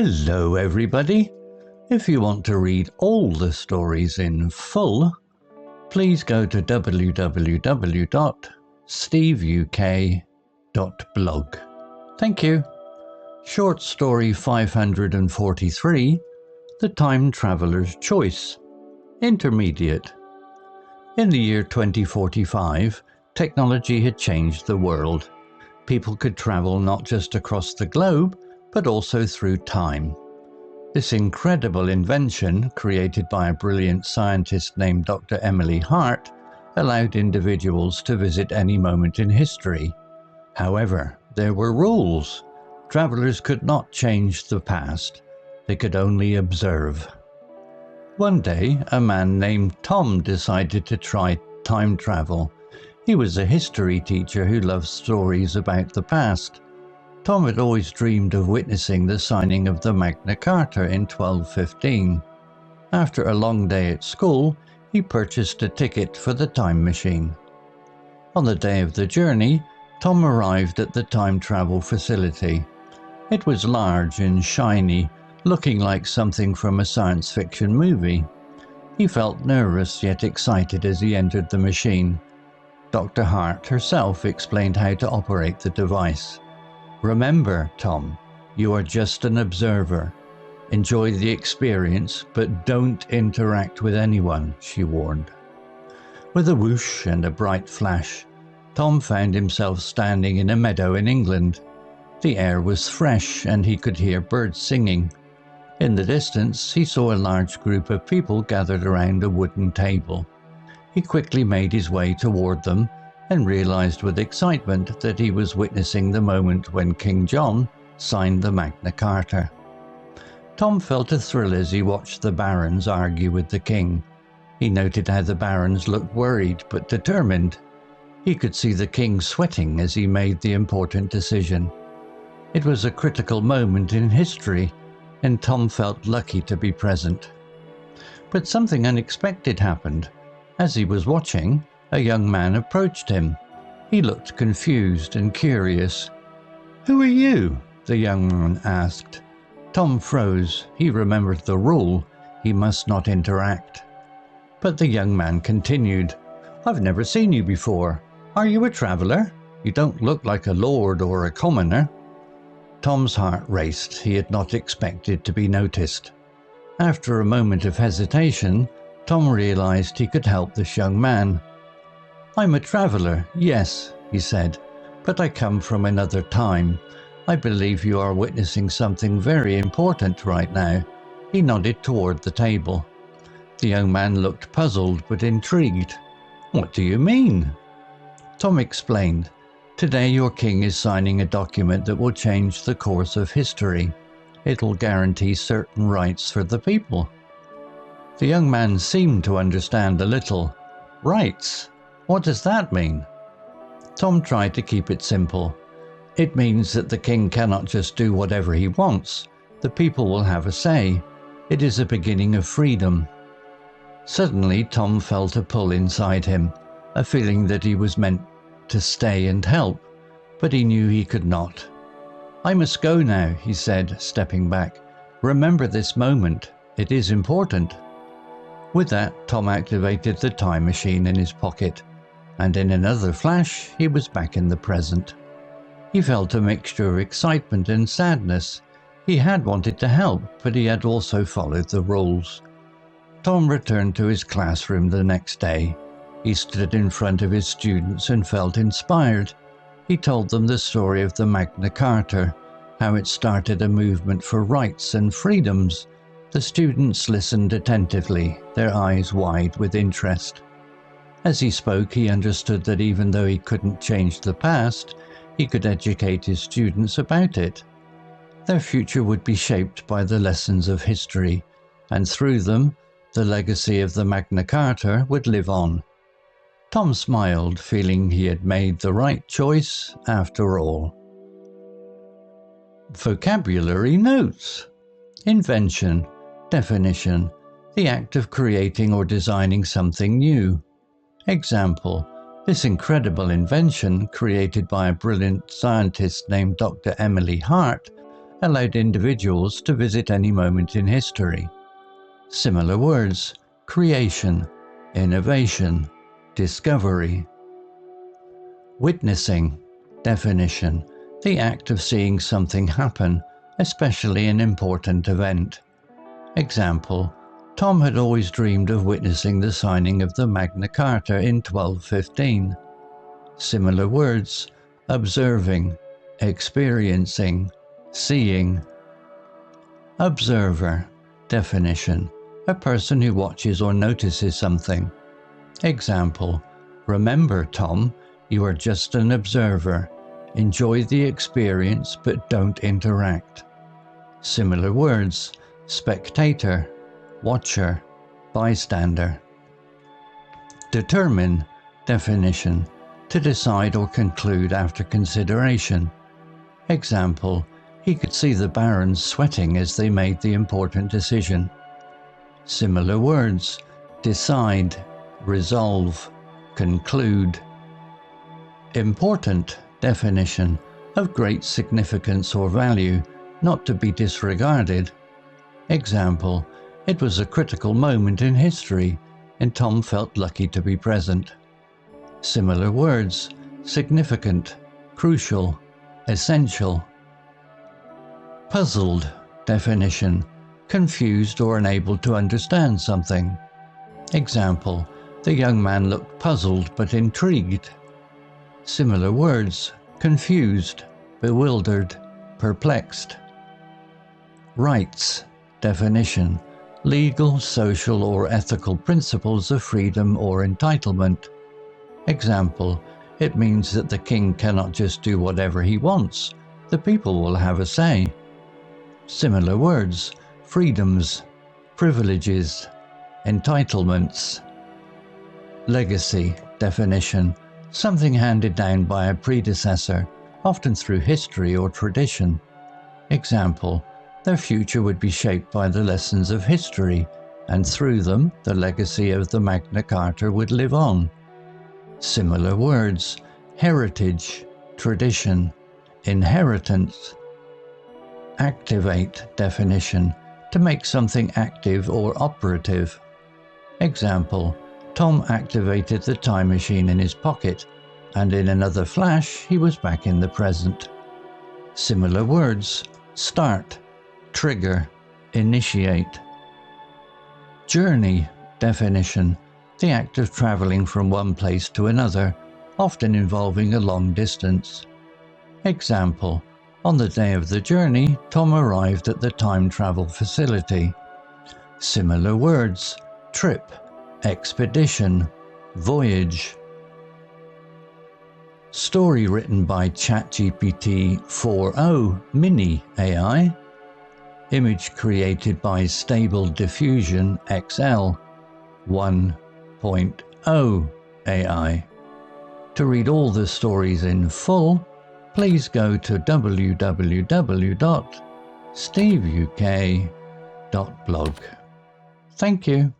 Hello everybody! If you want to read all the stories in full, please go to www.steveuk.blog. Thank you. Short story 543, The Time Traveller's Choice. Intermediate. In the year 2045, technology had changed the world. People could travel not just across the globe, but also through time. This incredible invention, created by a brilliant scientist named Dr. Emily Hart, allowed individuals to visit any moment in history. However, there were rules. Travelers could not change the past. They could only observe. One day, a man named Tom decided to try time travel. He was a history teacher who loved stories about the past. Tom had always dreamed of witnessing the signing of the Magna Carta in 1215. After a long day at school, he purchased a ticket for the time machine. On the day of the journey, Tom arrived at the time travel facility. It was large and shiny, looking like something from a science fiction movie. He felt nervous yet excited as he entered the machine. Dr. Hart herself explained how to operate the device. "Remember, Tom, you are just an observer. Enjoy the experience, but don't interact with anyone," she warned. With a whoosh and a bright flash, Tom found himself standing in a meadow in England. The air was fresh and he could hear birds singing. In the distance, he saw a large group of people gathered around a wooden table. He quickly made his way toward them and realized with excitement that he was witnessing the moment when King John signed the Magna Carta. Tom felt a thrill as he watched the barons argue with the king. He noted how the barons looked worried but determined. He could see the king sweating as he made the important decision. It was a critical moment in history, and Tom felt lucky to be present. But something unexpected happened. As he was watching, a young man approached him. He looked confused and curious. "Who are you?" the young man asked. Tom froze. He remembered the rule. He must not interact. But the young man continued. "I've never seen you before. Are you a traveller? You don't look like a lord or a commoner." Tom's heart raced. He had not expected to be noticed. After a moment of hesitation, Tom realized he could help this young man. "I'm a traveller, yes," he said, "but I come from another time. I believe you are witnessing something very important right now." He nodded toward the table. The young man looked puzzled but intrigued. "What do you mean?" Tom explained. "Today your king is signing a document that will change the course of history. It will guarantee certain rights for the people." The young man seemed to understand a little. "Rights? What does that mean?" Tom tried to keep it simple. "It means that the king cannot just do whatever he wants. The people will have a say. It is a beginning of freedom." Suddenly, Tom felt a pull inside him, a feeling that he was meant to stay and help, but he knew he could not. "I must go now," he said, stepping back. "Remember this moment. It is important." With that, Tom activated the time machine in his pocket, and in another flash, he was back in the present. He felt a mixture of excitement and sadness. He had wanted to help, but he had also followed the rules. Tom returned to his classroom the next day. He stood in front of his students and felt inspired. He told them the story of the Magna Carta, how it started a movement for rights and freedoms. The students listened attentively, their eyes wide with interest. As he spoke, he understood that even though he couldn't change the past, he could educate his students about it. Their future would be shaped by the lessons of history, and through them, the legacy of the Magna Carta would live on. Tom smiled, feeling he had made the right choice after all. Vocabulary notes. Invention. Definition. The act of creating or designing something new. Example. This incredible invention, created by a brilliant scientist named Dr. Emily Hart, allowed individuals to visit any moment in history. Similar words: creation, innovation, discovery. Witnessing. Definition: the act of seeing something happen, especially an important event. Example: Tom had always dreamed of witnessing the signing of the Magna Carta in 1215. Similar words: observing, experiencing, seeing. Observer. Definition: a person who watches or notices something. Example: remember, Tom, you are just an observer. Enjoy the experience but don't interact. Similar words: spectator, watcher, bystander. Determine. Definition: to decide or conclude after consideration. Example: he could see the barons sweating as they made the important decision. Similar words: decide, resolve, conclude. Important. Definition: of great significance or value, not to be disregarded. Example: it was a critical moment in history, and Tom felt lucky to be present. Similar words: significant, crucial, essential. Puzzled. Definition: confused or unable to understand something. Example: the young man looked puzzled but intrigued. Similar words: confused, bewildered, perplexed. Rights. Definition: legal, social, or ethical principles of freedom or entitlement. Example: it means that the king cannot just do whatever he wants. The people will have a say. Similar words: freedoms, privileges, entitlements. Legacy. Definition: something handed down by a predecessor, often through history or tradition. Example: their future would be shaped by the lessons of history, and through them the legacy of the Magna Carta would live on. Similar words: heritage, tradition, inheritance. Activate. Definition: to make something active or operative. Example: Tom activated the time machine in his pocket, and in another flash he was back in the present. Similar words: start, trigger, initiate. Journey. Definition: the act of traveling from one place to another, often involving a long distance. Example: on the day of the journey, Tom arrived at the time travel facility. Similar words: trip, expedition, voyage. Story written by ChatGPT 4o Mini AI. Image created by Stable Diffusion XL 1.0 AI. To read all the stories in full, please go to www.steveuk.blog. Thank you.